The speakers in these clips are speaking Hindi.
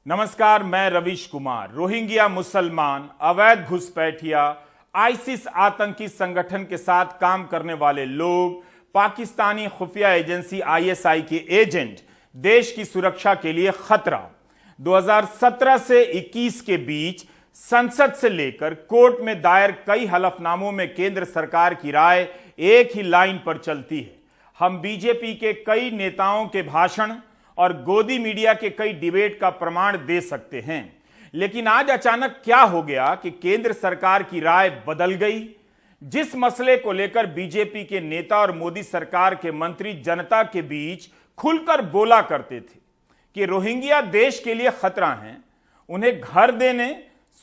नमस्कार, मैं रवीश कुमार। रोहिंग्या मुसलमान, अवैध घुसपैठिया, आईसिस आतंकी संगठन के साथ काम करने वाले लोग, पाकिस्तानी खुफिया एजेंसी आईएसआई के एजेंट, देश की सुरक्षा के लिए खतरा। 2017 से 21 के बीच संसद से लेकर कोर्ट में दायर कई हलफनामों में केंद्र सरकार की राय एक ही लाइन पर चलती है। हम बीजेपी के कई नेताओं के भाषण और गोदी मीडिया के कई डिबेट का प्रमाण दे सकते हैं, लेकिन आज अचानक क्या हो गया कि केंद्र सरकार की राय बदल गई। जिस मसले को लेकर बीजेपी के नेता और मोदी सरकार के मंत्री जनता के बीच खुलकर बोला करते थे कि रोहिंग्या देश के लिए खतरा हैं, उन्हें घर देने,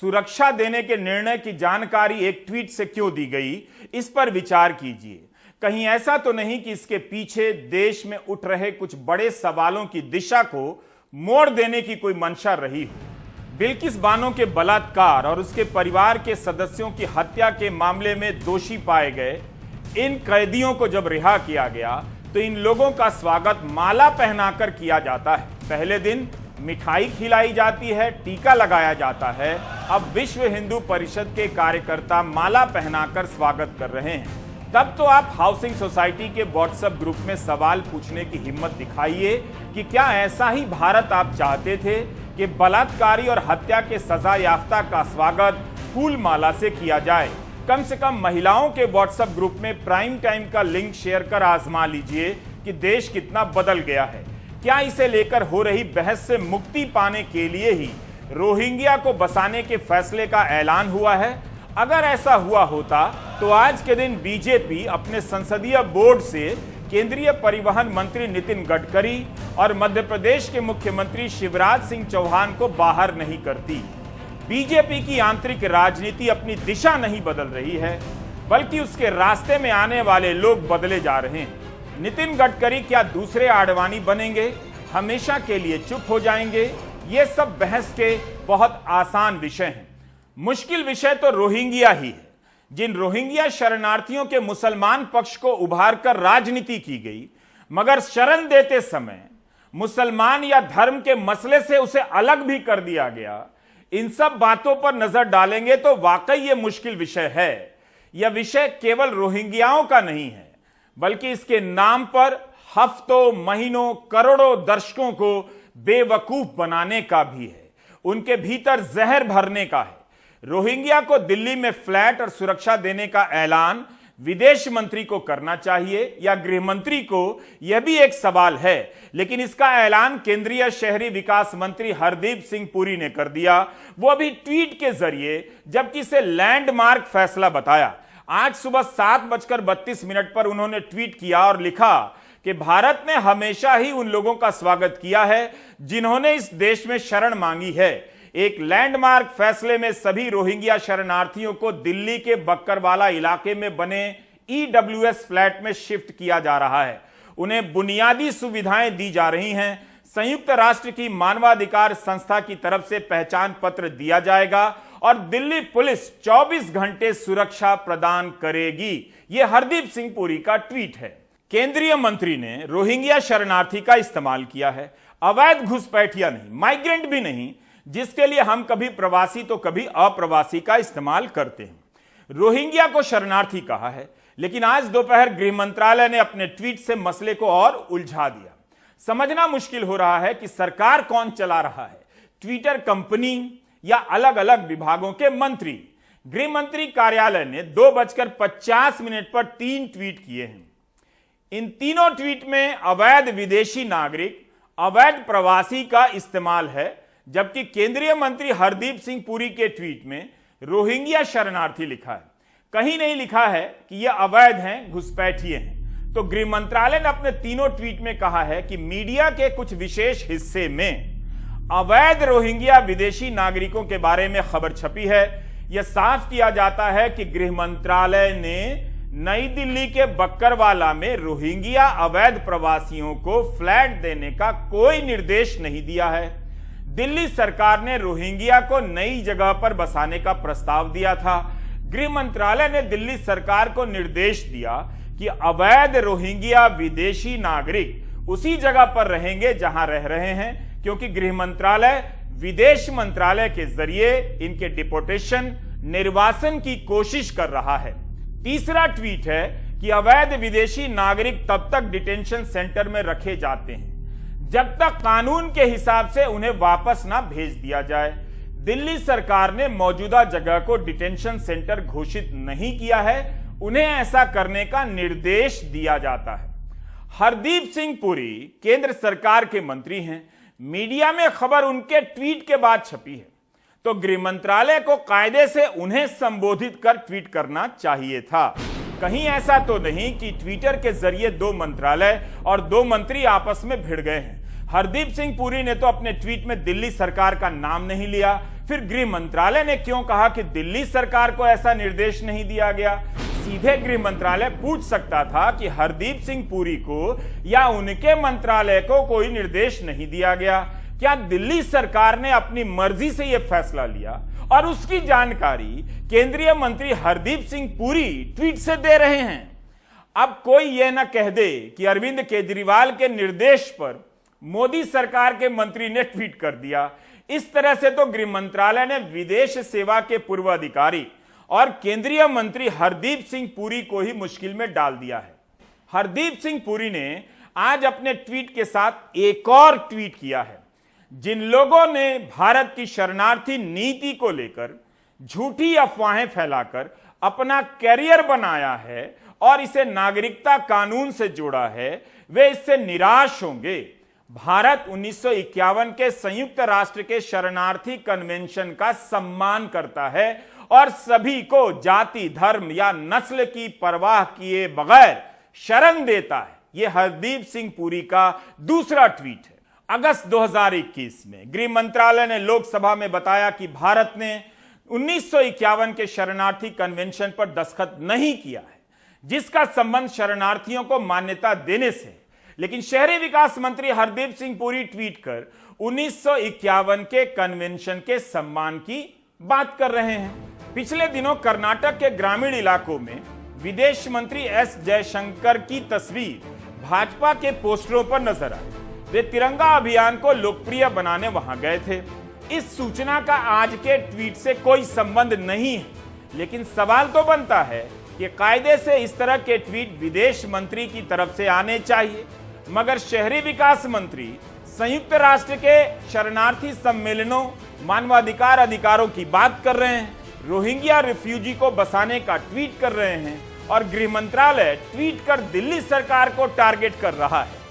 सुरक्षा देने के निर्णय की जानकारी एक ट्वीट से क्यों दी गई, इस पर विचार कीजिए। कहीं ऐसा तो नहीं कि इसके पीछे देश में उठ रहे कुछ बड़े सवालों की दिशा को मोड़ देने की कोई मंशा रही हो। बिल्किस बानो के बलात्कार और उसके परिवार के सदस्यों की हत्या के मामले में दोषी पाए गए इन कैदियों को जब रिहा किया गया तो इन लोगों का स्वागत माला पहनाकर किया जाता है। पहले दिन मिठाई खिलाई जाती है, टीका लगाया जाता है। अब विश्व हिंदू परिषद के कार्यकर्ता माला पहनाकर स्वागत कर रहे हैं। तब तो आप हाउसिंग सोसाइटी के व्हाट्सएप ग्रुप में सवाल पूछने की हिम्मत दिखाइए कि क्या ऐसा ही भारत आप चाहते थे कि बलात्कारी और हत्या के सजा याफ्ता का स्वागत फूल माला से किया जाए। कम से कम महिलाओं के व्हाट्सएप ग्रुप में प्राइम टाइम का लिंक शेयर कर आजमा लीजिए कि देश कितना बदल गया है। क्या इसे लेकर हो रही बहस से मुक्ति पाने के लिए ही रोहिंग्या को बसाने के फैसले का ऐलान हुआ है? अगर ऐसा हुआ होता तो आज के दिन बीजेपी अपने संसदीय बोर्ड से केंद्रीय परिवहन मंत्री नितिन गडकरी और मध्य प्रदेश के मुख्यमंत्री शिवराज सिंह चौहान को बाहर नहीं करती। बीजेपी की आंतरिक राजनीति अपनी दिशा नहीं बदल रही है, बल्कि उसके रास्ते में आने वाले लोग बदले जा रहे हैं। नितिन गडकरी क्या दूसरे आडवाणी बनेंगे, हमेशा के लिए चुप हो जाएंगे? ये सब बहस के बहुत आसान विषय हैं। मुश्किल विषय तो रोहिंग्या ही है। जिन रोहिंग्या शरणार्थियों के मुसलमान पक्ष को उभार कर राजनीति की गई, मगर शरण देते समय मुसलमान या धर्म के मसले से उसे अलग भी कर दिया गया, इन सब बातों पर नजर डालेंगे तो वाकई ये मुश्किल विषय है। यह विषय केवल रोहिंग्याओं का नहीं है, बल्कि इसके नाम पर हफ्तों, महीनों, करोड़ों दर्शकों को बेवकूफ बनाने का भी है, उनके भीतर जहर भरने का है। रोहिंग्या को दिल्ली में फ्लैट और सुरक्षा देने का ऐलान विदेश मंत्री को करना चाहिए या गृह मंत्री को, यह भी एक सवाल है, लेकिन इसका ऐलान केंद्रीय शहरी विकास मंत्री हरदीप सिंह पुरी ने कर दिया, वो अभी ट्वीट के जरिए, जबकि इसे लैंडमार्क फैसला बताया। आज सुबह 7:32 पर उन्होंने ट्वीट किया और लिखा कि भारत ने हमेशा ही उन लोगों का स्वागत किया है जिन्होंने इस देश में शरण मांगी है। एक लैंडमार्क फैसले में सभी रोहिंग्या शरणार्थियों को दिल्ली के बक्करवाला इलाके में बने ईडब्ल्यूएस फ्लैट में शिफ्ट किया जा रहा है। उन्हें बुनियादी सुविधाएं दी जा रही हैं। संयुक्त राष्ट्र की मानवाधिकार संस्था की तरफ से पहचान पत्र दिया जाएगा और दिल्ली पुलिस 24 घंटे सुरक्षा प्रदान करेगी। यह हरदीप सिंह पुरी का ट्वीट है। केंद्रीय मंत्री ने रोहिंग्या शरणार्थी का इस्तेमाल किया है, अवैध घुसपैठिया नहीं, माइग्रेंट भी नहीं, जिसके लिए हम कभी प्रवासी तो कभी अप्रवासी का इस्तेमाल करते हैं। रोहिंग्या को शरणार्थी कहा है, लेकिन आज दोपहर गृह मंत्रालय ने अपने ट्वीट से मसले को और उलझा दिया। समझना मुश्किल हो रहा है कि सरकार कौन चला रहा है, ट्विटर कंपनी या अलग अलग विभागों के मंत्री। गृह मंत्री कार्यालय ने 2:50 पर 3 ट्वीट किए हैं। इन तीनों ट्वीट में अवैध विदेशी नागरिक, अवैध प्रवासी का इस्तेमाल है, जबकि केंद्रीय मंत्री हरदीप सिंह पुरी के ट्वीट में रोहिंग्या शरणार्थी लिखा है। कहीं नहीं लिखा है कि यह अवैध हैं, घुसपैठिए हैं। तो गृह मंत्रालय ने अपने तीनों ट्वीट में कहा है कि मीडिया के कुछ विशेष हिस्से में अवैध रोहिंग्या विदेशी नागरिकों के बारे में खबर छपी है। यह साफ किया जाता है कि गृह मंत्रालय ने नई दिल्ली के बक्करवाला में रोहिंग्या अवैध प्रवासियों को फ्लैट देने का कोई निर्देश नहीं दिया है। दिल्ली सरकार ने रोहिंग्या को नई जगह पर बसाने का प्रस्ताव दिया था। गृह मंत्रालय ने दिल्ली सरकार को निर्देश दिया कि अवैध रोहिंग्या विदेशी नागरिक उसी जगह पर रहेंगे जहां रह रहे हैं, क्योंकि गृह मंत्रालय विदेश मंत्रालय के जरिए इनके डिपोटेशन, निर्वासन की कोशिश कर रहा है। तीसरा ट्वीट है कि अवैध विदेशी नागरिक तब तक डिटेंशन सेंटर में रखे जाते हैं जब तक कानून के हिसाब से उन्हें वापस ना भेज दिया जाए। दिल्ली सरकार ने मौजूदा जगह को डिटेंशन सेंटर घोषित नहीं किया है, उन्हें ऐसा करने का निर्देश दिया जाता है। हरदीप सिंह पुरी केंद्र सरकार के मंत्री हैं। मीडिया में खबर उनके ट्वीट के बाद छपी है, तो गृह मंत्रालय को कायदे से उन्हें संबोधित कर ट्वीट करना चाहिए था। कहीं ऐसा तो नहीं कि ट्विटर के जरिए दो मंत्रालय और दो मंत्री आपस में भिड़ गए हैं। हरदीप सिंह पुरी ने तो अपने ट्वीट में दिल्ली सरकार का नाम नहीं लिया, फिर गृह मंत्रालय ने क्यों कहा कि दिल्ली सरकार को ऐसा निर्देश नहीं दिया गया? सीधे गृह मंत्रालय पूछ सकता था कि हरदीप सिंह पुरी को या उनके मंत्रालय को कोई निर्देश नहीं दिया गया। क्या दिल्ली सरकार ने अपनी मर्जी से यह फैसला लिया और उसकी जानकारी केंद्रीय मंत्री हरदीप सिंह पुरी ट्वीट से दे रहे हैं? अब कोई यह ना कह दे कि अरविंद केजरीवाल के निर्देश पर मोदी सरकार के मंत्री ने ट्वीट कर दिया। इस तरह से तो गृह मंत्रालय ने विदेश सेवा के पूर्व अधिकारी और केंद्रीय मंत्री हरदीप सिंह पुरी को ही मुश्किल में डाल दिया है। हरदीप सिंह पुरी ने आज अपने ट्वीट के साथ एक और ट्वीट किया है। जिन लोगों ने भारत की शरणार्थी नीति को लेकर झूठी अफवाहें फैलाकर अपना कैरियर बनाया है और इसे नागरिकता कानून से जोड़ा है, वे इससे निराश होंगे। भारत 1951 के संयुक्त राष्ट्र के शरणार्थी कन्वेंशन का सम्मान करता है और सभी को जाति, धर्म या नस्ल की परवाह किए बगैर शरण देता है। यह हरदीप सिंह पुरी का दूसरा ट्वीट है। अगस्त 2021 में गृह मंत्रालय ने लोकसभा में बताया कि भारत ने 1951 के शरणार्थी कन्वेंशन पर दस्तखत नहीं किया है, जिसका संबंध शरणार्थियों को मान्यता देने से है। लेकिन शहरी विकास मंत्री हरदीप सिंह पुरी ट्वीट कर 1951 के कन्वेंशन के सम्मान की बात कर रहे हैं। पिछले दिनों कर्नाटक के ग्रामीण इलाकों में विदेश मंत्री एस जयशंकर की तस्वीर भाजपा के पोस्टरों पर नजर आई। वे तिरंगा अभियान को लोकप्रिय बनाने वहां गए थे। इस सूचना का आज के ट्वीट से कोई संबंध नहीं है, लेकिन सवाल तो बनता है कि कायदे से इस तरह के ट्वीट विदेश मंत्री की तरफ से आने चाहिए, मगर शहरी विकास मंत्री संयुक्त राष्ट्र के शरणार्थी सम्मेलनों, मानवाधिकार अधिकारों की बात कर रहे हैं, रोहिंग्या रिफ्यूजी को बसाने का ट्वीट कर रहे हैं और गृह मंत्रालय ट्वीट कर दिल्ली सरकार को टारगेट कर रहा है।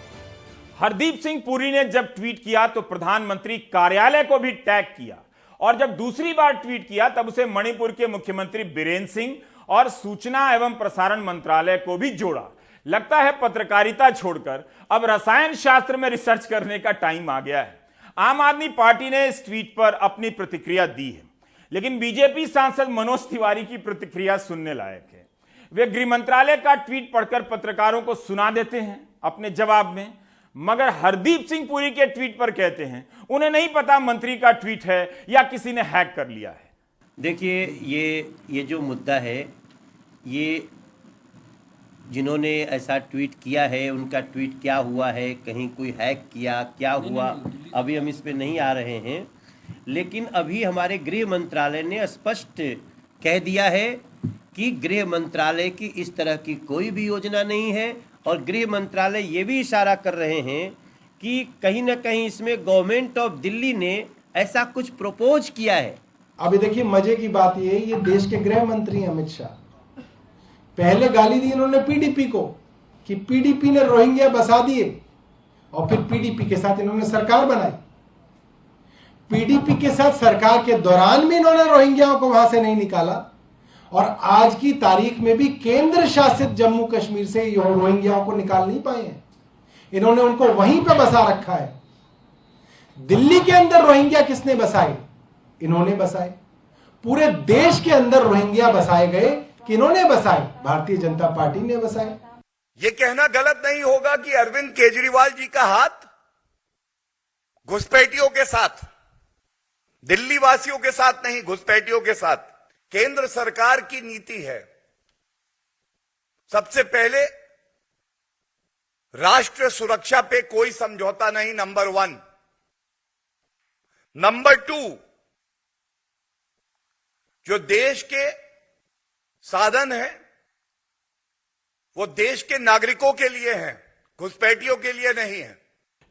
हरदीप सिंह पुरी ने जब ट्वीट किया तो प्रधानमंत्री कार्यालय को भी टैग किया और जब दूसरी बार ट्वीट किया तब उसे मणिपुर के मुख्यमंत्री बीरेन सिंह और सूचना एवं प्रसारण मंत्रालय को भी जोड़ा। लगता है पत्रकारिता छोड़कर अब रसायन शास्त्र में रिसर्च करने का टाइम आ गया है। आम आदमी पार्टी ने इस ट्वीट पर अपनी प्रतिक्रिया दी है, लेकिन बीजेपी सांसद मनोज तिवारी की प्रतिक्रिया सुनने लायक है। वे गृह मंत्रालय का ट्वीट पढ़कर पत्रकारों को सुना देते हैं अपने जवाब में, मगर हरदीप सिंह पुरी के ट्वीट पर कहते हैं उन्हें नहीं पता मंत्री का ट्वीट है या किसी ने हैक कर लिया है। देखिए, ये जो मुद्दा है, ये जिन्होंने ऐसा ट्वीट किया है उनका ट्वीट क्या हुआ है, कहीं कोई हैक किया, क्या हुआ, अभी हम इस पे नहीं आ रहे हैं। लेकिन अभी हमारे गृह मंत्रालय ने स्पष्ट कह दिया है कि गृह मंत्रालय की इस तरह की कोई भी योजना नहीं है और गृह मंत्रालय ये भी इशारा कर रहे हैं कि कहीं ना कहीं इसमें गवर्नमेंट ऑफ दिल्ली ने ऐसा कुछ प्रपोज किया है। अभी देखिए, मजे की बात ये देश के गृह मंत्री अमित शाह पहले गाली दी इन्होंने पीडीपी को कि पीडीपी ने रोहिंग्या बसा दिए और फिर पीडीपी के साथ इन्होंने सरकार बनाई। पीडीपी के साथ सरकार के दौरान भी इन्होंने रोहिंग्याओं को वहां से नहीं निकाला और आज की तारीख में भी केंद्र शासित जम्मू कश्मीर से रोहिंग्याओं को निकाल नहीं पाए हैं। इन्होंने उनको वहीं पर बसा रखा है। दिल्ली के अंदर रोहिंग्या किसने बसाए? इन्होंने बसाए। पूरे देश के अंदर रोहिंग्या बसाए गए, किन्होंने बसाए? भारतीय जनता पार्टी ने बसाए। ये कहना गलत नहीं होगा कि अरविंद केजरीवाल जी का हाथ घुसपैठियों के साथ, दिल्ली वासियों के साथ नहीं, घुसपैठियों के साथ। केंद्र सरकार की नीति है सबसे पहले राष्ट्र सुरक्षा पे कोई समझौता नहीं, नंबर 1। नंबर 2, जो देश के साधन है वो देश के नागरिकों के लिए है, घुसपैठियों के लिए नहीं है।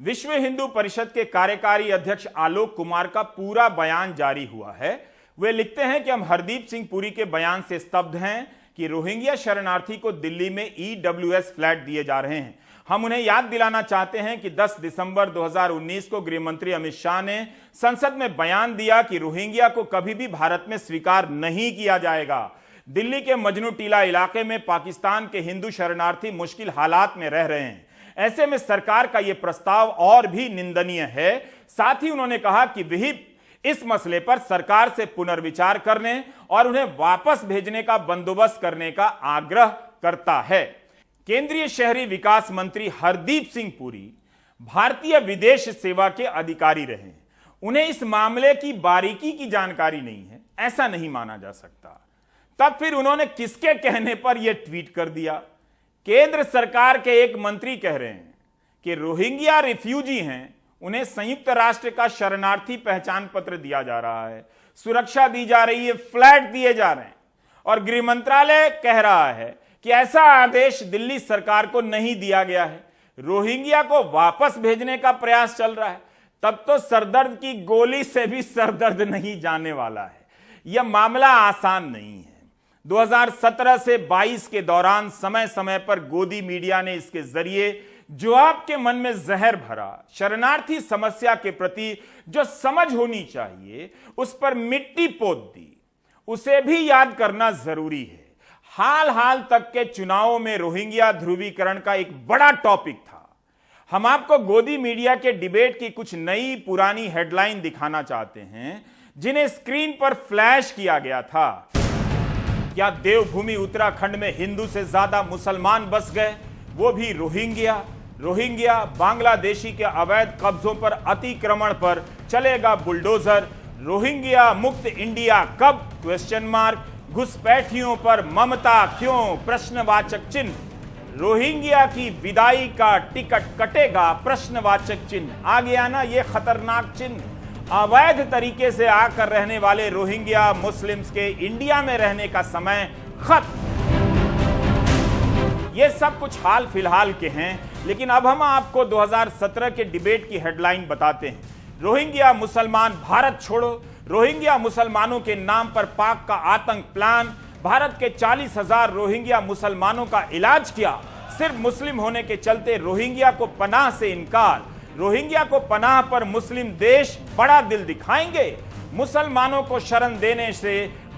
विश्व हिंदू परिषद के कार्यकारी अध्यक्ष आलोक कुमार का पूरा बयान जारी हुआ है। वे लिखते हैं कि हम हरदीप सिंह पुरी के बयान से स्तब्ध हैं कि रोहिंग्या शरणार्थी को दिल्ली में ईडब्ल्यूएस फ्लैट दिए जा रहे हैं। हम उन्हें याद दिलाना चाहते हैं कि 10 दिसंबर 2019 को गृह मंत्री अमित शाह ने संसद में बयान दिया कि रोहिंग्या को कभी भी भारत में स्वीकार नहीं किया जाएगा। दिल्ली के मजनू टीला इलाके में पाकिस्तान के हिंदू शरणार्थी मुश्किल हालात में रह रहे हैं। ऐसे में सरकार का यह प्रस्ताव और भी निंदनीय है। साथ ही उन्होंने कहा कि विहिप इस मसले पर सरकार से पुनर्विचार करने और उन्हें वापस भेजने का बंदोबस्त करने का आग्रह करता है। केंद्रीय शहरी विकास मंत्री हरदीप सिंह पुरी भारतीय विदेश सेवा के अधिकारी रहे हैं। उन्हें इस मामले की बारीकी की जानकारी नहीं है, ऐसा नहीं माना जा सकता। तब फिर उन्होंने किसके कहने पर यह ट्वीट कर दिया? केंद्र सरकार के एक मंत्री कह रहे हैं कि रोहिंग्या रिफ्यूजी हैं, उन्हें संयुक्त राष्ट्र का शरणार्थी पहचान पत्र दिया जा रहा है, सुरक्षा दी जा रही है, फ्लैट दिए जा रहे हैं। और गृह मंत्रालय कह रहा है कि ऐसा आदेश दिल्ली सरकार को नहीं दिया गया है, रोहिंग्या को वापस भेजने का प्रयास चल रहा है। तब तो सरदर्द की गोली से भी सरदर्द नहीं जाने वाला है। यह मामला आसान नहीं है। 2017 से 22 के दौरान समय समय पर गोदी मीडिया ने इसके जरिए जो आपके मन में जहर भरा, शरणार्थी समस्या के प्रति जो समझ होनी चाहिए उस पर मिट्टी पोत दी। उसे भी याद करना जरूरी है। हाल तक के चुनावों में रोहिंग्या ध्रुवीकरण का एक बड़ा टॉपिक था। हम आपको गोदी मीडिया के डिबेट की कुछ नई पुरानी हेडलाइन दिखाना चाहते हैं जिन्हें स्क्रीन पर फ्लैश किया गया था। क्या देवभूमि उत्तराखंड में हिंदू से ज्यादा मुसलमान बस गए, वो भी रोहिंग्या बांग्लादेशी के अवैध कब्जों पर अतिक्रमण पर चलेगा बुलडोजर। रोहिंग्या मुक्त इंडिया कब? Question mark. घुसपैठियों पर ममता क्यों? प्रश्नवाचक चिन्ह। रोहिंग्या की विदाई का टिकट कटेगा? प्रश्नवाचक चिन्ह। आ गया ना ये खतरनाक चिन्ह। अवैध तरीके से आकर रहने वाले रोहिंग्या मुस्लिम्स के इंडिया में रहने का समय खत्म। ये सब कुछ हाल फिलहाल के हैं, लेकिन अब हम आपको 2017 के डिबेट की हेडलाइन बताते हैं। रोहिंग्या मुसलमान भारत छोड़ो। रोहिंग्या मुसलमानों के नाम पर पाक का आतंक प्लान। भारत के 40,000 रोहिंग्या मुसलमानों का इलाज किया। सिर्फ मुस्लिम होने के चलते रोहिंग्या को पनाह से इनकार। रोहिंग्या को पनाह पर मुस्लिम देश बड़ा दिल दिखाएंगे। मुसलमानों को शरण देने से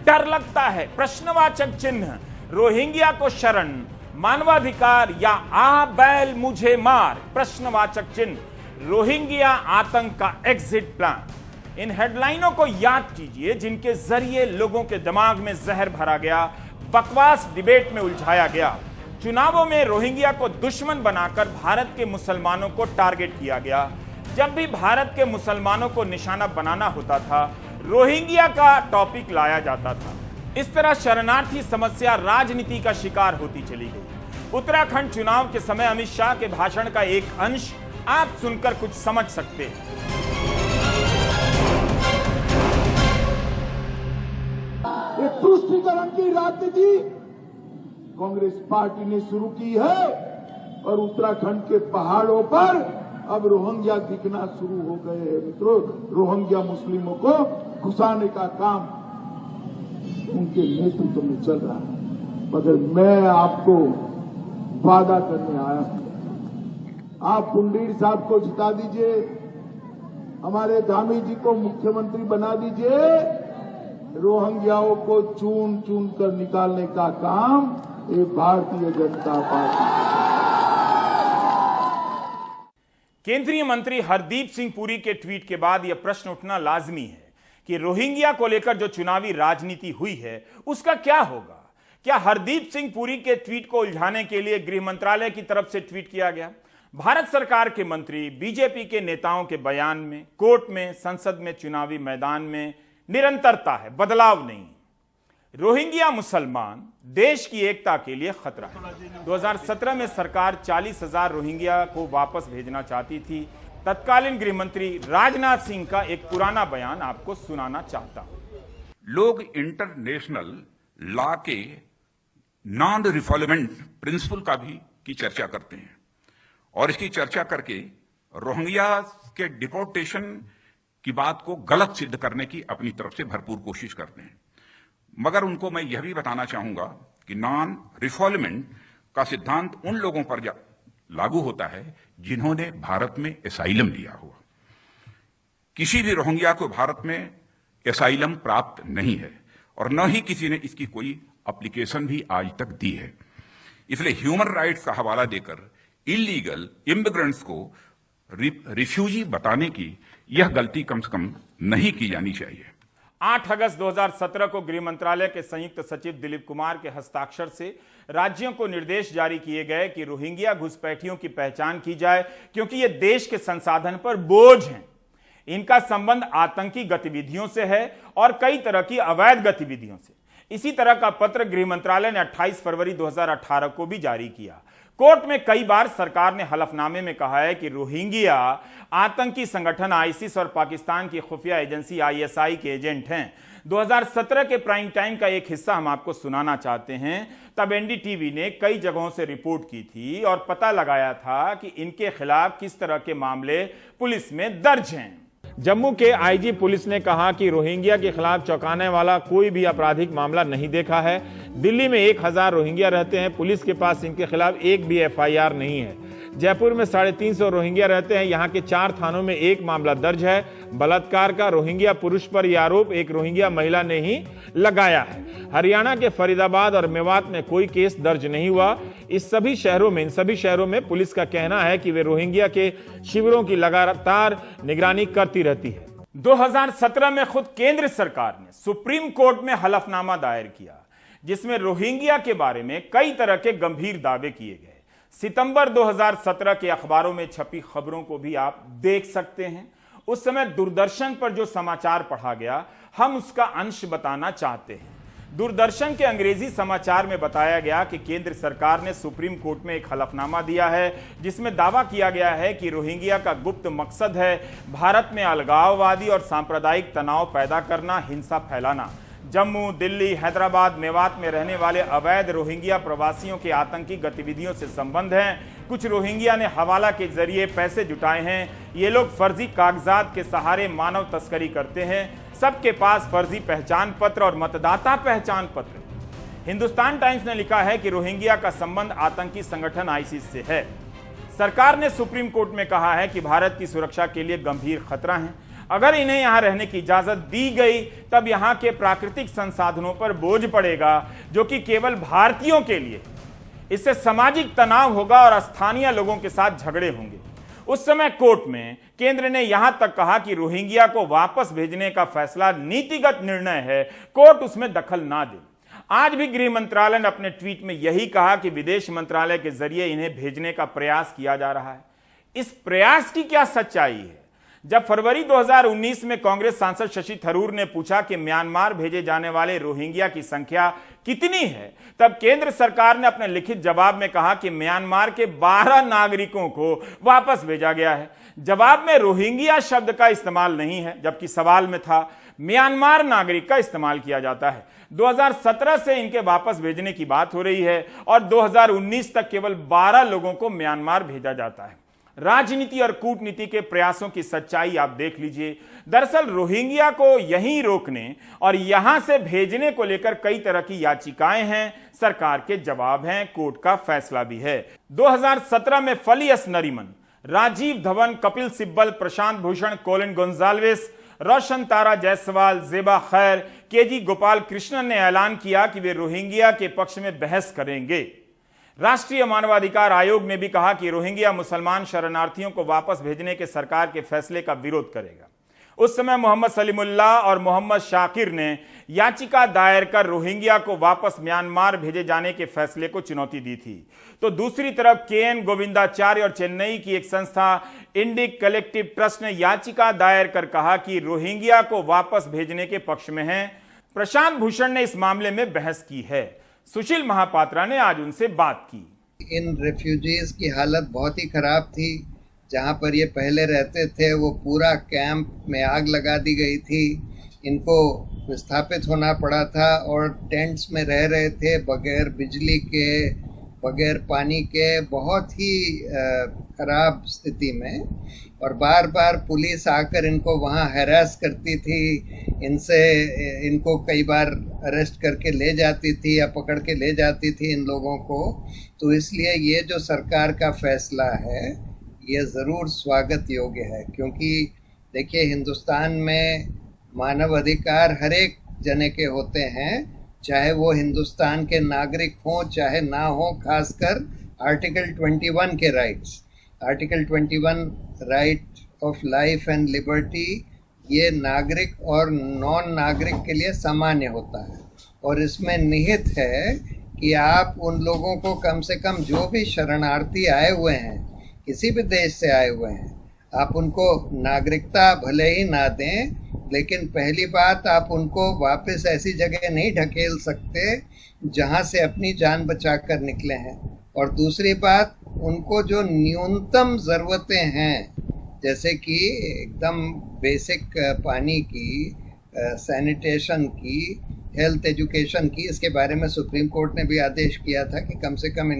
डर लगता है? प्रश्नवाचक चिन्ह। रोहिंग्या को शरण, मानवाधिकार या आ बैल मुझे मार? प्रश्नवाचक चिन्ह। रोहिंग्या आतंक का एग्जिट प्लान। इन हेडलाइनों को याद कीजिए जिनके जरिए लोगों के दिमाग में जहर भरा गया, बकवास डिबेट में उलझाया गया। चुनावों में रोहिंग्या को दुश्मन बनाकर भारत के मुसलमानों को टारगेट किया गया। जब भी भारत के मुसलमानों को निशाना बनाना होता था, रोहिंग्या का टॉपिक लाया जाता था। इस तरह शरणार्थी समस्या राजनीति का शिकार होती चली गई। उत्तराखंड चुनाव के समय अमित शाह के भाषण का एक अंश आप सुनकर कुछ समझ सकते हैं। ये तुष्टीकरण की राजनीति कांग्रेस पार्टी ने शुरू की है और उत्तराखंड के पहाड़ों पर अब रोहिंग्या दिखना शुरू हो गए हैं। मित्रों, रोहिंग्या मुस्लिमों को घुसाने का काम उनके नेतृत्व में चल रहा है। मगर मैं आपको वादा करने आया हूं, आप पुंडीर साहब को जिता दीजिए, हमारे धामी जी को मुख्यमंत्री बना दीजिए। रोहिंग्याओं को चुन चुन कर निकालने का काम ये भारतीय जनता पार्टी। केंद्रीय मंत्री हरदीप सिंह पुरी के ट्वीट के बाद यह प्रश्न उठना लाजमी है कि रोहिंग्या को लेकर जो चुनावी राजनीति हुई है उसका क्या होगा? क्या हरदीप सिंह पुरी के ट्वीट को उलझाने के लिए गृह मंत्रालय की तरफ से ट्वीट किया गया? भारत सरकार के मंत्री, बीजेपी के नेताओं के बयान में, कोर्ट में, संसद में, चुनावी मैदान में निरंतरता है, बदलाव नहीं। रोहिंग्या मुसलमान देश की एकता के लिए खतरा है। 2017 में सरकार 40,000 रोहिंग्या को वापस भेजना चाहती थी। तत्कालीन गृह मंत्री राजनाथ सिंह का एक पुराना बयान आपको सुनाना चाहता हूं। लोग इंटरनेशनल लॉ के नॉन रिफॉल्वमेंट प्रिंसिपल का भी की चर्चा करते हैं और इसकी चर्चा करके रोहिंग्या के डिपोर्टेशन की बात को गलत सिद्ध करने की अपनी तरफ से भरपूर कोशिश करते हैं। मगर उनको मैं यह भी बताना चाहूंगा कि नॉन रिफॉल्वमेंट का सिद्धांत उन लोगों पर लागू होता है जिन्होंने भारत में एसाइलम लिया हुआ। किसी भी रोहिंग्या को भारत में एसाइलम प्राप्त नहीं है और न ही किसी ने इसकी कोई एप्लीकेशन भी आज तक दी है। इसलिए ह्यूमन राइट्स का हवाला देकर इलीगल इमिग्रेंट्स को रिफ्यूजी बताने की यह गलती कम से कम नहीं की जानी चाहिए। 8 अगस्त 2017 को गृह मंत्रालय के संयुक्त सचिव दिलीप कुमार के हस्ताक्षर से राज्यों को निर्देश जारी किए गए कि रोहिंग्या घुसपैठियों की पहचान की जाए, क्योंकि ये देश के संसाधन पर बोझ हैं। इनका संबंध आतंकी गतिविधियों से है और कई तरह की अवैध गतिविधियों से। इसी तरह का पत्र गृह मंत्रालय ने 28 फरवरी 2018 को भी जारी किया। कोर्ट में कई बार सरकार ने हलफनामे में कहा है कि रोहिंग्या आतंकी संगठन आईसिस और पाकिस्तान की खुफिया एजेंसी आईएसआई के एजेंट हैं। 2017 के प्राइम टाइम का एक हिस्सा हम आपको सुनाना चाहते हैं। तब एनडीटीवी ने कई जगहों से रिपोर्ट की थी और पता लगाया था कि इनके खिलाफ किस तरह के मामले पुलिस में दर्ज हैं। जम्मू के आईजी पुलिस ने कहा कि रोहिंग्या के खिलाफ चौंकाने वाला कोई भी आपराधिक मामला नहीं देखा है। दिल्ली में 1000 रोहिंग्या रहते हैं, पुलिस के पास इनके खिलाफ एक भी एफआईआर नहीं है। जयपुर में 350 रोहिंग्या रहते हैं, यहाँ के 4 थानों में एक मामला दर्ज है। बलात्कार का रोहिंग्या पुरुष पर यह आरोप एक रोहिंग्या महिला ने ही लगाया है। हरियाणा के फरीदाबाद और मेवात में कोई केस दर्ज नहीं हुआ। इन सभी शहरों में पुलिस का कहना है कि वे रोहिंग्या के शिविरों की लगातार निगरानी करती रहती है। 2017 में खुद केंद्र सरकार ने सुप्रीम कोर्ट में हलफनामा दायर किया, जिसमें रोहिंग्या के बारे में कई तरह के गंभीर दावे किए गए। सितंबर 2017 के अखबारों में छपी खबरों को भी आप देख सकते हैं। उस समय दूरदर्शन पर जो समाचार पढ़ा गया, हम उसका अंश बताना चाहते हैं। दूरदर्शन के अंग्रेजी समाचार में बताया गया कि केंद्र सरकार ने सुप्रीम कोर्ट में एक हलफनामा दिया है, जिसमें दावा किया गया है कि रोहिंग्या का गुप्त मकसद है भारत में अलगाववादी और सांप्रदायिक तनाव पैदा करना, हिंसा फैलाना। जम्मू, दिल्ली, हैदराबाद, मेवात में रहने वाले अवैध रोहिंग्या प्रवासियों के आतंकी गतिविधियों से संबंध है। कुछ रोहिंग्या ने हवाला के जरिए पैसे जुटाए हैं। ये लोग फर्जी कागजात के सहारे मानव तस्करी करते हैं। सबके पास फर्जी पहचान पत्र और मतदाता पहचान पत्र। हिंदुस्तान टाइम्स ने लिखा है कि रोहिंग्या का संबंध आतंकी संगठन आईसिस से है। सरकार ने सुप्रीम कोर्ट में कहा है कि भारत की सुरक्षा के लिए गंभीर खतरा है। अगर इन्हें यहां रहने की इजाजत दी गई, तब यहां के प्राकृतिक संसाधनों पर बोझ पड़ेगा, जो कि केवल भारतीयों के लिए। इससे सामाजिक तनाव होगा और स्थानीय लोगों के साथ झगड़े होंगे। उस समय कोर्ट में केंद्र ने यहां तक कहा कि रोहिंग्या को वापस भेजने का फैसला नीतिगत निर्णय है, कोर्ट उसमें दखल ना दे। आज भी गृह मंत्रालय ने अपने ट्वीट में यही कहा कि विदेश मंत्रालय के जरिए इन्हें भेजने का प्रयास किया जा रहा है। इस प्रयास की क्या सच्चाई है? जब फरवरी 2019 में कांग्रेस सांसद शशि थरूर ने पूछा कि म्यांमार भेजे जाने वाले रोहिंग्या की संख्या कितनी है, तब केंद्र सरकार ने अपने लिखित जवाब में कहा कि म्यांमार के 12 नागरिकों को वापस भेजा गया है। जवाब में रोहिंग्या शब्द का इस्तेमाल नहीं है, जबकि सवाल में था म्यांमार नागरिक का इस्तेमाल किया जाता है। 2017 से इनके वापस भेजने की बात हो रही है और 2019 तक केवल 12 लोगों को म्यांमार भेजा जाता है। राजनीति और कूटनीति के प्रयासों की सच्चाई आप देख लीजिए। दरअसल रोहिंग्या को यहीं रोकने और यहां से भेजने को लेकर कई तरह की याचिकाएं हैं, सरकार के जवाब हैं, कोर्ट का फैसला भी है। 2017 में फलियस नरीमन, राजीव धवन, कपिल सिब्बल, प्रशांत भूषण, कोलिन गोंजाल्वेस, रोशन तारा जायसवाल, जेबा खैर, केजी गोपाल कृष्णन ने ऐलान किया कि वे रोहिंग्या के पक्ष में बहस करेंगे। राष्ट्रीय मानवाधिकार आयोग ने भी कहा कि रोहिंग्या मुसलमान शरणार्थियों को वापस भेजने के सरकार के फैसले का विरोध करेगा। उस समय मोहम्मद सलीमुल्लाह और मोहम्मद शाकिर ने याचिका दायर कर रोहिंग्या को वापस म्यांमार भेजे जाने के फैसले को चुनौती दी थी। तो दूसरी तरफ KN गोविंदाचार्य और चेन्नई की एक संस्था इंडिक कलेक्टिव ट्रस्ट ने याचिका दायर कर कहा कि रोहिंग्या को वापस भेजने के पक्ष में है। प्रशांत भूषण ने इस मामले में बहस की है। सुशील महापात्रा ने आज उनसे बात की। इन रेफ्यूजीज की हालत बहुत ही खराब थी। जहाँ पर ये पहले रहते थे वो पूरा कैंप में आग लगा दी गई थी। इनको विस्थापित होना पड़ा था और टेंट्स में रह रहे थे, बगैर बिजली के, बगैर पानी के, बहुत ही ख़राब स्थिति में। और बार बार पुलिस आकर इनको वहाँ हैरास करती थी, इनको कई बार अरेस्ट करके ले जाती थी या पकड़ के ले जाती थी इन लोगों को। तो इसलिए ये जो सरकार का फैसला है ये ज़रूर स्वागत योग्य है, क्योंकि देखिए हिंदुस्तान में मानव अधिकार हर एक जने के होते हैं, चाहे वो हिंदुस्तान के नागरिक हों चाहे ना हो। खासकर आर्टिकल 21 के rights, article 21 right of life and liberty, ये नागरिक और नॉन नागरिक के लिए सामान्य होता है। और इसमें निहित है कि आप उन लोगों को कम से कम, जो भी शरणार्थी आए हुए हैं, किसी भी देश से आए हुए हैं, आप उनको नागरिकता भले ही ना दें, लेकिन पहली बात आप उनको वापस ऐसी जगह नहीं ढकेल सकते जहां से अपनी जान बचा कर निकले हैं। और दूसरी बात, उनको जो न्यूनतम ज़रूरतें हैं, जैसे कि एकदम बेसिक पानी की, सैनिटेशन की, हेल्थ एजुकेशन की, इसके बारे में सुप्रीम कोर्ट ने भी आदेश किया था कि कम से कम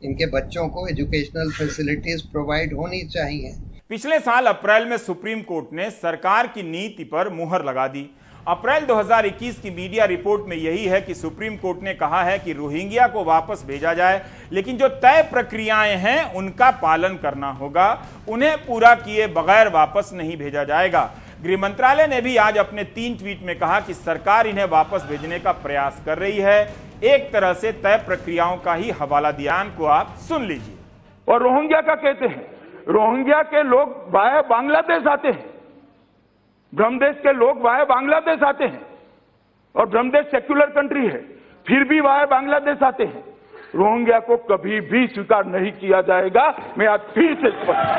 इनके बच्चों को एजुकेशनल फैसिलिटीज़ प्रोवाइड होनी चाहिए। पिछले साल अप्रैल में सुप्रीम कोर्ट ने सरकार की नीति पर मुहर लगा दी। अप्रैल 2021 की मीडिया रिपोर्ट में यही है कि सुप्रीम कोर्ट ने कहा है कि रोहिंग्या को वापस भेजा जाए, लेकिन जो तय प्रक्रियाएं हैं उनका पालन करना होगा, उन्हें पूरा किए बगैर वापस नहीं भेजा जाएगा। गृह मंत्रालय ने भी आज अपने 3 ट्वीट में कहा कि सरकार इन्हें वापस भेजने का प्रयास कर रही है। एक तरह से तय प्रक्रियाओं का ही हवाला दिया को आप सुन लीजिए। और रोहिंग्या का कहते हैं, रोहिंग्या के लोग वाया बांग्लादेश आते हैं, ब्रह्मदेश के लोग वाया बांग्लादेश आते हैं, और ब्रह्मदेश सेक्युलर कंट्री है, फिर भी वाया बांग्लादेश आते हैं। रोहिंग्या को कभी भी स्वीकार नहीं किया जाएगा। मैं आज फिर से स्पष्ट।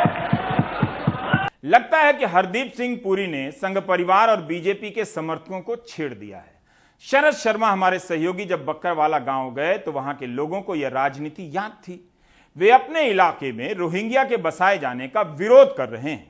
लगता है कि हरदीप सिंह पुरी ने संघ परिवार और बीजेपी के समर्थकों को छेड़ दिया है। शरद शर्मा हमारे सहयोगी जब बक्करवाला गांव गए तो वहां के लोगों को यह राजनीति याद थी। वे अपने इलाके में रोहिंग्या के बसाए जाने का विरोध कर रहे हैं।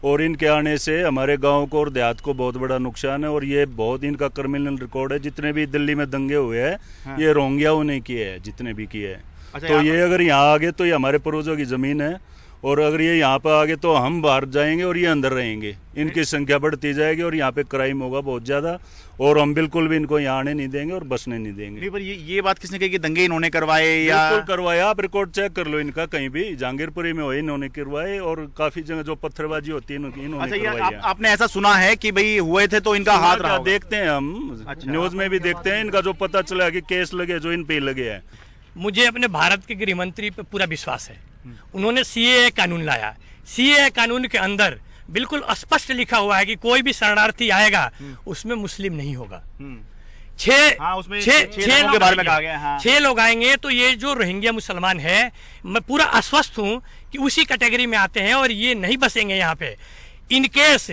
और इनके आने से हमारे गांव को और देहात को बहुत बड़ा नुकसान है, और ये बहुत इनका क्रिमिनल रिकॉर्ड है। जितने भी दिल्ली में दंगे हुए हैं, हाँ। ये रोहिंग्याओं ने किए हैं, जितने भी किए हैं। अच्छा, तो ये अगर यहाँ आ गए तो ये हमारे पूर्वजों की जमीन है, और अगर ये यहाँ पर आ गए तो हम बाहर जाएंगे और ये अंदर रहेंगे। इनकी संख्या बढ़ती जाएगी और यहाँ पे क्राइम होगा बहुत ज्यादा, और हम बिल्कुल भी इनको यहाँ आने नहीं देंगे और बसने नहीं देंगे। नहीं, पर ये बात किसने कही कि दंगे इन्होंने करवाए? या बिल्कुल करवाए, आप रिकॉर्ड चेक कर लो इनका, कहीं भी जहांगीरपुरी में हुए इन्होंने करवाए, और काफी जगह जो पत्थरबाजी होती है इन्होंने करवाई है। आपने ऐसा सुना है कि भाई हुए थे तो इनका हाथ रहा? देखते हैं हम, न्यूज में भी देखते हैं, इनका जो पता चला कि केस लगे जो इन पे लगे हैं। मुझे अपने भारत के गृह मंत्री पे पूरा विश्वास है। उन्होंने सीएए कानून लाया। सीएए कानून के अंदर बिल्कुल स्पष्ट लिखा हुआ है कि कोई भी शरणार्थी आएगा उसमें मुस्लिम नहीं होगा। छह लोग आएंगे तो ये जो रोहिंग्या मुसलमान है, मैं पूरा आश्वस्त हूं कि उसी कैटेगरी में आते हैं और ये नहीं बसेंगे यहाँ पे। इनकेस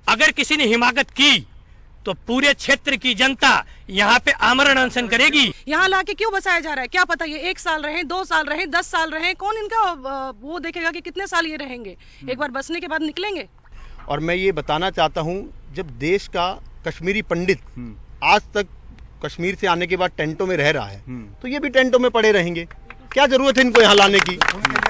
अगर किसी ने हिमाकत की तो पूरे क्षेत्र की जनता यहाँ पे आमरण अनशन करेगी। यहाँ लाके क्यों बसाया जा रहा है? क्या पता ये 1 साल रहे, 2 साल रहे, 10 साल रहे, कौन इनका वो देखेगा कि कितने साल ये रहेंगे? एक बार बसने के बाद निकलेंगे। और मैं ये बताना चाहता हूँ, जब देश का कश्मीरी पंडित आज तक कश्मीर से आने के बाद टेंटों में रह रहा है, तो ये भी टेंटों में पड़े रहेंगे। क्या जरूरत है इनको यहाँ लाने की,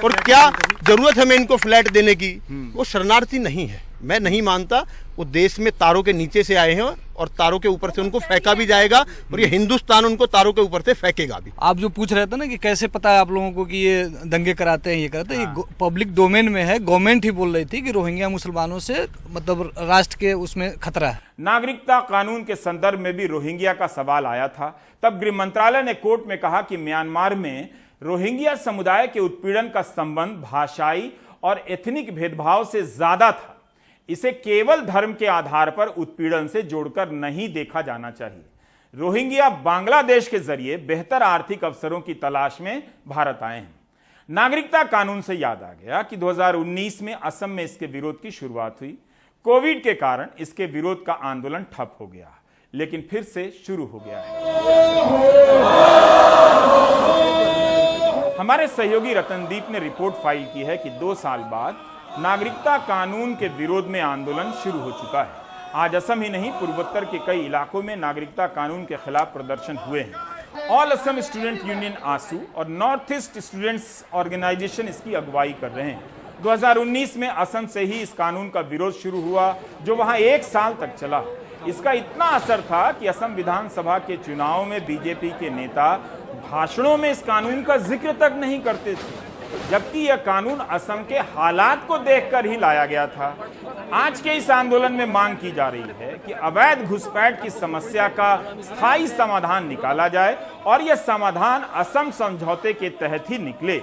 और क्या जरूरत है हमें इनको फ्लैट देने की? वो शरणार्थी नहीं है, मैं नहीं मानता। वो देश में तारों के नीचे से आए हैं और तारों के ऊपर से उनको फेंका भी जाएगा, और ये हिंदुस्तान उनको तारों के ऊपर से फेंकेगा भी। आप जो पूछ रहे थे ना कि कैसे पता है आप लोगों को कि ये दंगे कराते हैं, ये करते हैं, ये पब्लिक डोमेन में है। गवर्नमेंट ही बोल रही थी कि रोहिंग्या मुसलमानों से मतलब राष्ट्र के उसमें खतरा है। नागरिकता कानून के संदर्भ में भी रोहिंग्या का सवाल आया था। तब गृह मंत्रालय ने कोर्ट में कहा कि म्यांमार में रोहिंग्या समुदाय के उत्पीड़न का संबंध भाषाई और एथनिक भेदभाव से ज्यादा था। इसे केवल धर्म के आधार पर उत्पीड़न से जोड़कर नहीं देखा जाना चाहिए। रोहिंग्या बांग्लादेश के जरिए बेहतर आर्थिक अवसरों की तलाश में भारत आए हैं। नागरिकता कानून से याद आ गया कि 2019 में असम में इसके विरोध की शुरुआत हुई। कोविड के कारण इसके विरोध का आंदोलन ठप हो गया, लेकिन फिर से शुरू हो गया है। हमारे सहयोगी रतनदीप ने रिपोर्ट फाइल की है कि 2 साल बाद नागरिकता कानून के विरोध में आंदोलन शुरू हो चुका है। आज असम ही नहीं, पूर्वोत्तर के कई इलाकों में नागरिकता कानून के खिलाफ प्रदर्शन हुए हैं। ऑल असम स्टूडेंट यूनियन आसू और नॉर्थ ईस्ट स्टूडेंट्स ऑर्गेनाइजेशन इसकी अगुवाई कर रहे हैं। 2019 में असम से ही इस कानून का विरोध शुरू हुआ, जो वहां 1 साल तक चला। इसका इतना असर था कि असम विधानसभा के चुनाव में बीजेपी के नेता भाषणों में इस कानून का जिक्र तक नहीं करते थे, जबकि यह कानून असम के हालात को देखकर ही लाया गया था। आज के इस आंदोलन में मांग की जा रही है कि अवैध घुसपैठ की समस्या का स्थायी समाधान निकाला जाए और यह समाधान असम समझौते के तहत ही निकले।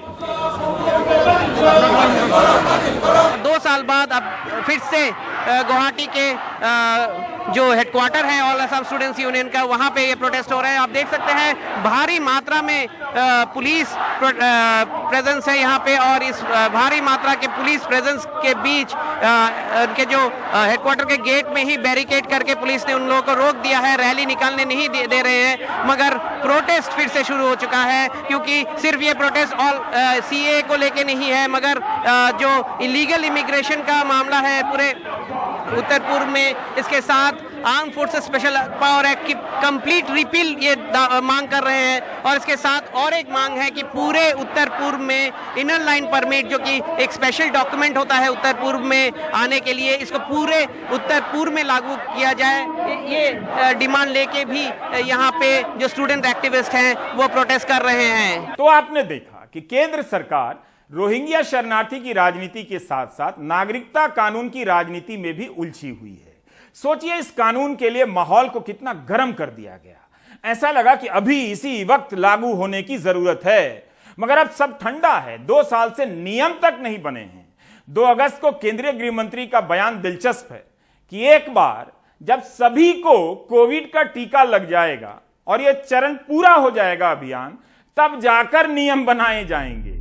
2 साल बाद अब फिर से गुवाहाटी के जो हेडक्वार्टर है ऑल असम स्टूडेंट्स यूनियन का, वहां पे ये प्रोटेस्ट हो रहे हैं। आप देख सकते हैं भारी मात्रा में पुलिस प्रेजेंस है यहाँ पे, और इस भारी मात्रा के पुलिस प्रेजेंस के बीच उनके जो हेडक्वार्टर के गेट में ही बैरिकेड करके पुलिस ने उन लोगों को रोक दिया है। रैली निकालने नहीं दे रहे हैं, मगर प्रोटेस्ट फिर से शुरू हो चुका है, क्योंकि सिर्फ ये प्रोटेस्ट ऑल सीए को लेके नहीं है, मगर जो इलीगल इमिग्रेशन का मामला है पूरे उत्तर पूर्व में, इसके साथ arm forces special power act की कंप्लीट रिपील ये मांग कर रहे हैं। और इसके साथ और एक मांग है कि पूरे उत्तर पूर्व में इनर लाइन परमिट, जो कि एक स्पेशल डॉक्यूमेंट होता है उत्तर पूर्व में आने के लिए, इसको पूरे उत्तर पूर्व में लागू किया जाए। ये डिमांड लेके भी यहाँ पे जो स्टूडेंट एक्टिविस्ट हैं वो प्रोटेस्ट कर रहे हैं। तो आपने देखा कि केंद्र सरकार रोहिंग्या शरणार्थी की राजनीति के साथ साथ नागरिकता कानून की राजनीति में भी उलझी हुई है। सोचिए, इस कानून के लिए माहौल को कितना गर्म कर दिया गया। ऐसा लगा कि अभी इसी वक्त लागू होने की जरूरत है, मगर अब सब ठंडा है। 2 साल से नियम तक नहीं बने हैं। 2 अगस्त को केंद्रीय गृह मंत्री का बयान दिलचस्प है कि एक बार जब सभी को कोविड का टीका लग जाएगा और यह चरण पूरा हो जाएगा अभियान, तब जाकर नियम बनाए जाएंगे।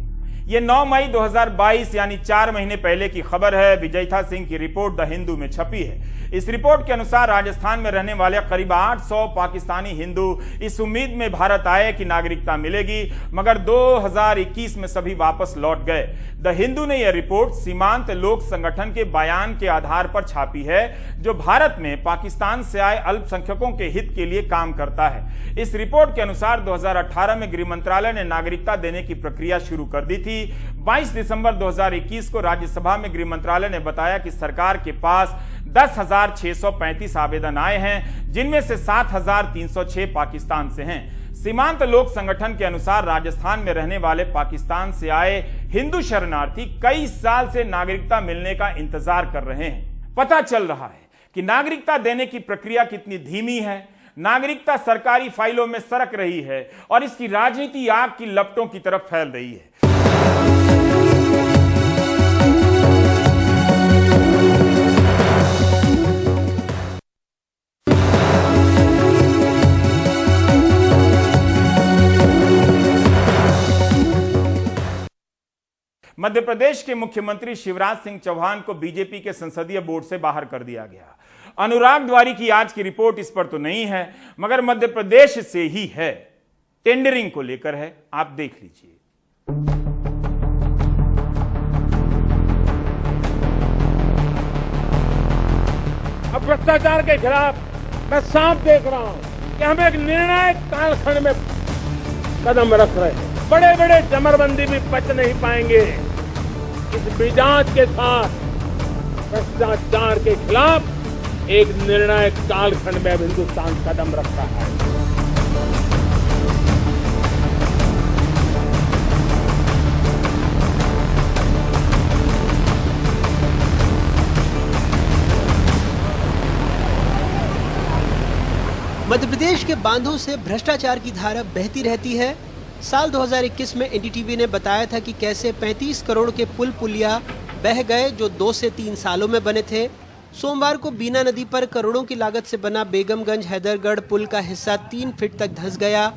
यह 9 मई 2022 यानी 4 महीने पहले की खबर है। विजयथा सिंह की रिपोर्ट द हिंदू में छपी है। इस रिपोर्ट के अनुसार राजस्थान में रहने वाले करीब 800 पाकिस्तानी हिंदू इस उम्मीद में भारत आए कि नागरिकता मिलेगी, मगर 2021 में सभी वापस लौट गए। द हिंदू ने यह रिपोर्ट सीमांत लोक संगठन के बयान के आधार पर छापी है, जो भारत में पाकिस्तान से आए अल्पसंख्यकों के हित के लिए काम करता है। इस रिपोर्ट के अनुसार 2018 में गृह मंत्रालय ने नागरिकता देने की प्रक्रिया शुरू कर दी थी। 22 दिसंबर 2021 को राज्यसभा में गृह मंत्रालय ने बताया कि सरकार के पास 10,635 आवेदन आए हैं, जिनमें से 7,306 पाकिस्तान से हैं। सीमांत लोक संगठन के अनुसार राजस्थान में रहने वाले पाकिस्तान से आए हिंदू शरणार्थी कई साल से नागरिकता मिलने का इंतजार कर रहे हैं। पता चल रहा है कि नागरिकता देने की प्रक्रिया कितनी धीमी है। नागरिकता सरकारी फाइलों में सरक रही है और इसकी राजनीति आग की लपटों की तरफ फैल रही है। मध्य प्रदेश के मुख्यमंत्री शिवराज सिंह चौहान को बीजेपी के संसदीय बोर्ड से बाहर कर दिया गया। अनुराग द्वारी की आज की रिपोर्ट इस पर तो नहीं है, मगर मध्य प्रदेश से ही है। टेंडरिंग को लेकर है, आप देख लीजिए। अब भ्रष्टाचार के खिलाफ मैं साफ देख रहा हूं कि हम एक निर्णायक कालखंड में कदम रख रहे हैं। बड़े बड़े चमरबंदी भी बच नहीं पाएंगे। इस मिजाज के साथ भ्रष्टाचार के खिलाफ एक निर्णायक कालखंड में अब हिंदुस्तान कदम रख रहा है। मध्य प्रदेश के बांधों से भ्रष्टाचार की धारा बहती रहती है। साल 2021 में एनडीटीवी ने बताया था कि कैसे 35 करोड़ के पुल पुलिया बह गए, जो 2 से 3 सालों में बने थे। सोमवार को बीना नदी पर करोड़ों की लागत से बना बेगमगंज हैदरगढ़ पुल का हिस्सा 3 फीट तक धंस गया।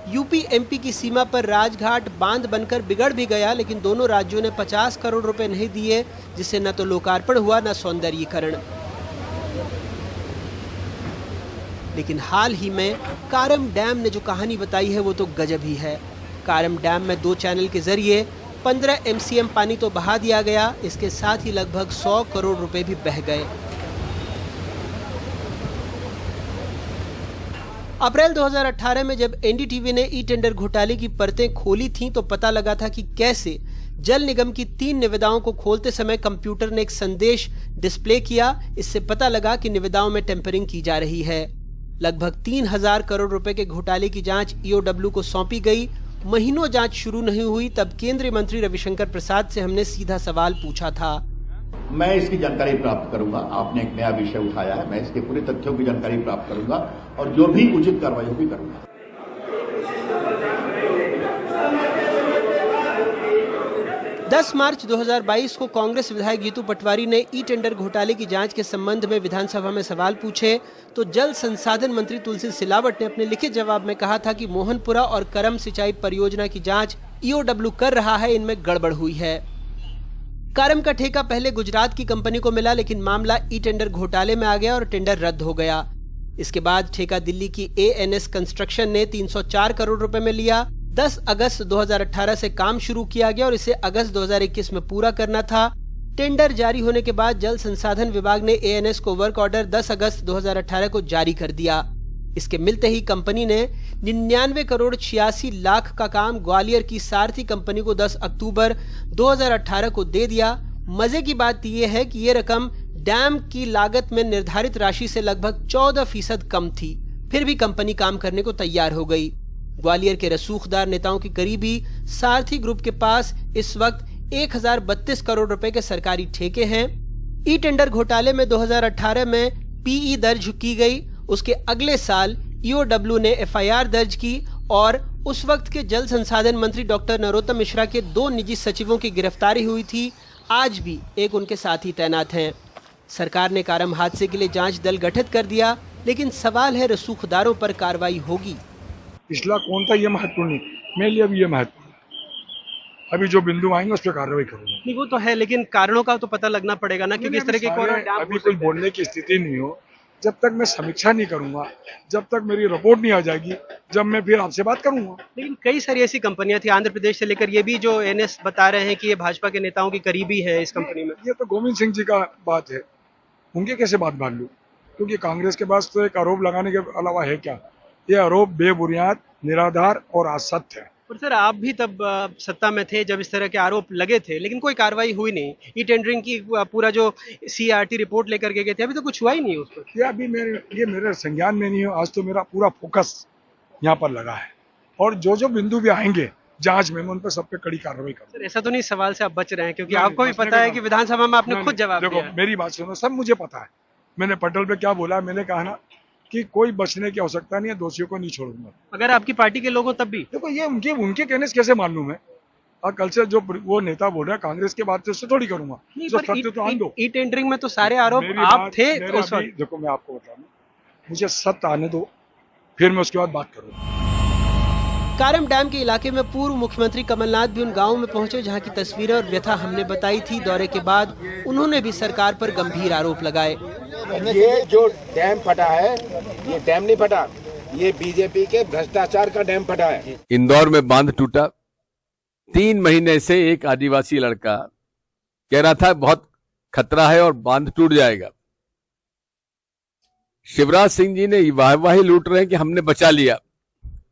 यूपी एमपी की सीमा पर राजघाट बांध बनकर बिगड़ भी गया, लेकिन दोनों राज्यों ने 50 करोड़ रुपए नहीं दिए, जिससे न तो लोकार्पण हुआ न सौंदर्यीकरण। लेकिन हाल ही में कारम डैम ने जो कहानी बताई है वो तो गजब ही है। कारम डैम में 2 चैनल के जरिए 15 MCM पानी तो बहा दिया गया, इसके साथ ही लगभग 100 करोड़ रुपए भी बह गए। अप्रैल 2018 में जब एनडीटीवी ने ई टेंडर घोटाले की परतें खोली थीं तो पता लगा था कि कैसे जल निगम की 3 निविदाओं को खोलते समय कंप्यूटर ने एक संदेश डिस्प्ले किया। इससे पता लगा कि निविदाओं में टेम्परिंग की जा रही है। लगभग 3000 करोड़ रुपए के घोटाले की जांच ईओडब्ल्यू को सौंपी गई। महीनों जांच शुरू नहीं हुई, तब केंद्रीय मंत्री रविशंकर प्रसाद से हमने सीधा सवाल पूछा था। मैं इसकी जानकारी प्राप्त करूंगा। आपने एक नया विषय उठाया है, मैं इसके पूरे तथ्यों की जानकारी प्राप्त करूंगा और जो भी उचित कार्रवाई होगी करूंगा। 10 मार्च 2022 को कांग्रेस विधायक जीतू पटवारी ने ई टेंडर घोटाले की जांच के संबंध में विधानसभा में सवाल पूछे तो जल संसाधन मंत्री तुलसी सिलावट ने अपने लिखित जवाब में कहा था कि मोहनपुरा और करम सिंचाई परियोजना की जांच ईओडब्ल्यू कर रहा है, इनमें गड़बड़ हुई है। करम का ठेका पहले गुजरात की कंपनी को मिला, लेकिन मामला ई टेंडर घोटाले में आ गया और टेंडर रद्द हो गया। इसके बाद ठेका दिल्ली की ANS कंस्ट्रक्शन ने 304 करोड़ रुपए में लिया। 10 अगस्त 2018 से काम शुरू किया गया और इसे अगस्त 2021 में पूरा करना था। टेंडर जारी होने के बाद जल संसाधन विभाग ने ANS को वर्क ऑर्डर 10 अगस्त 2018 को जारी कर दिया। इसके मिलते ही कंपनी ने 99 करोड़ 86 लाख का काम ग्वालियर की सारथी कंपनी को 10 अक्टूबर 2018 को दे दिया। मजे की बात यह है कि ये रकम डैम की लागत में निर्धारित राशि से लगभग 14% कम थी, फिर भी कंपनी काम करने को तैयार हो गई। ग्वालियर के रसूखदार नेताओं की करीबी सारथी ग्रुप के पास इस वक्त 1032 करोड़ रुपए के सरकारी ठेके हैं। ई टेंडर घोटाले में 2018 में PE दर्ज की गई। उसके अगले साल ईओडब्ल्यू ने FIR दर्ज की और उस वक्त के जल संसाधन मंत्री डॉक्टर नरोत्तम मिश्रा के 2 निजी सचिवों की गिरफ्तारी हुई थी। आज भी एक उनके साथी तैनात हैं। सरकार ने कारम हादसे के लिए जांच दल गठित कर दिया, लेकिन सवाल है रसूखदारों पर कार्रवाई होगी? पिछला कौन था ये महत्वपूर्ण नहीं, मेरे लिए अभी ये महत्वपूर्ण है। अभी जो बिंदु आएंगे उस पर कार्रवाई करूंगा। नहीं, वो तो है, लेकिन कारणों का तो पता लगना पड़ेगा ना, क्योंकि इस तरह के अभी कोई बोलने की स्थिति नहीं हो। जब तक मैं समीक्षा नहीं करूंगा, जब तक मेरी रिपोर्ट नहीं आ जाएगी, जब मैं फिर आपसे बात करूंगा। लेकिन कई सारी ऐसी कंपनियां थी आंध्र प्रदेश से लेकर, ये भी जो NS बता रहे हैं कि ये भाजपा के नेताओं की करीबी है इस कंपनी में। ये तो गोविंद सिंह जी का बात है, उनके कैसे बात मान लूं? क्योंकि कांग्रेस के पास तो एक आरोप लगाने के अलावा है क्या? ये आरोप बेबुनियाद, निराधार और असत्य है। पर सर, आप भी तब सत्ता में थे जब इस तरह के आरोप लगे थे, लेकिन कोई कार्रवाई हुई नहीं। ई टेंडरिंग की पूरा जो CRT रिपोर्ट लेकर के गए थे, अभी तो कुछ हुआ ही नहीं उस पर। ये अभी मेरे संज्ञान में नहीं है। आज तो मेरा पूरा फोकस यहाँ पर लगा है और जो जो बिंदु भी आएंगे जांच में, उन पर सब पे कड़ी कार्रवाई करूंगा। सर, ऐसा तो नहीं सवाल से आप बच रहे हैं? क्योंकि आपको भी पता है कि विधानसभा में आपने खुद जवाब दिया। देखो, मेरी बात सुनो, सब मुझे पता है। मैंने पटल पे क्या बोला, मैंने कहा ना कि कोई बचने की आवश्यकता नहीं है, दोषियों को नहीं छोड़ूंगा। अगर आपकी पार्टी के लोगों तब भी? देखो, ये उनके कहने से कैसे मालूम है? और कल से जो वो नेता बोल रहा है कांग्रेस के बात, उससे थोड़ी करूंगा। ई टेंडरिंग में तो सारे आरोप आप थे उस वक्त। देखो, मैं आपको बता रहा हूँ, मुझे सत्य आने दो, फिर मैं उसके बाद बात करूंगा। कारम डैम के इलाके में पूर्व मुख्यमंत्री कमलनाथ भी उन गांवों में पहुंचे जहां की तस्वीरें और व्यथा हमने बताई थी। दौरे के बाद उन्होंने भी सरकार पर गंभीर आरोप लगाए। ये जो डैम फटा है, ये डैम नहीं फटा, ये बीजेपी के भ्रष्टाचार का डैम फटा है। इंदौर में बांध टूटा, 3 महीने से एक आदिवासी लड़का कह रहा था बहुत खतरा है और बांध टूट जाएगा। शिवराज सिंह जी ने वाहवाही लूट रहे हैं कि हमने बचा लिया,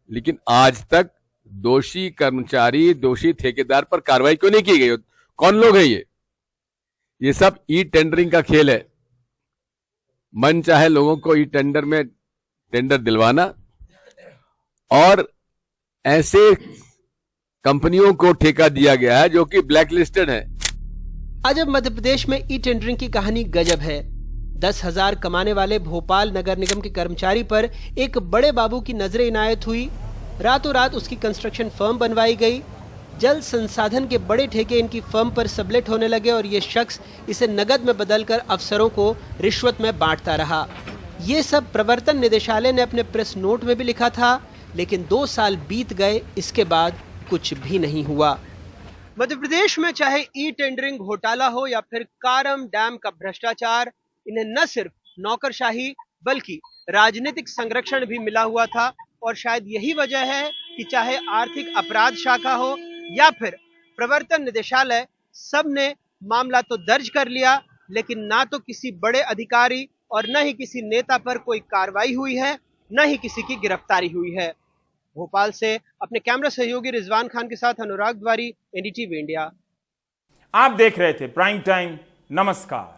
लेकिन आज तक दोषी कर्मचारी, दोषी ठेकेदार पर कार्रवाई क्यों नहीं की गई? कौन लोग हैं ये सब ई टेंडरिंग का खेल है। मन चाहे लोगों को ई टेंडर में टेंडर दिलवाना और ऐसे कंपनियों को ठेका दिया गया है जो कि ब्लैक लिस्टेड है। आज अब मध्य प्रदेश में ई टेंडरिंग की कहानी गजब है। 10,000 कमाने वाले भोपाल नगर निगम के कर्मचारी पर एक बड़े बाबू की नजर इनायत हुई। रातों रात उसकी कंस्ट्रक्शन फर्म बनवाई गई। जल संसाधन के बड़े ठेके इनकी फर्म पर सबलेट होने लगे और ये शख्स इसे नगद में बदलकर अफसरों को रिश्वत में बांटता रहा। ये सब प्रवर्तन निदेशालय ने अपने प्रेस नोट में भी लिखा था, लेकिन 2 साल बीत गए, इसके बाद कुछ भी नहीं हुआ। मध्य प्रदेश में चाहे ई टेंडरिंग घोटाला हो या फिर कारम डैम का भ्रष्टाचार, इन्हें न सिर्फ नौकरशाही बल्कि राजनीतिक संरक्षण भी मिला हुआ था और शायद यही वजह है कि चाहे आर्थिक अपराध शाखा हो या फिर प्रवर्तन निदेशालय, सब ने मामला तो दर्ज कर लिया, लेकिन ना तो किसी बड़े अधिकारी और न ही किसी नेता पर कोई कार्रवाई हुई है, न ही किसी की गिरफ्तारी हुई है। भोपाल से अपने कैमरा सहयोगी रिजवान खान के साथ अनुराग द्वारी, एनडीटीवी इंडिया। आप देख रहे थे प्राइम टाइम। नमस्कार।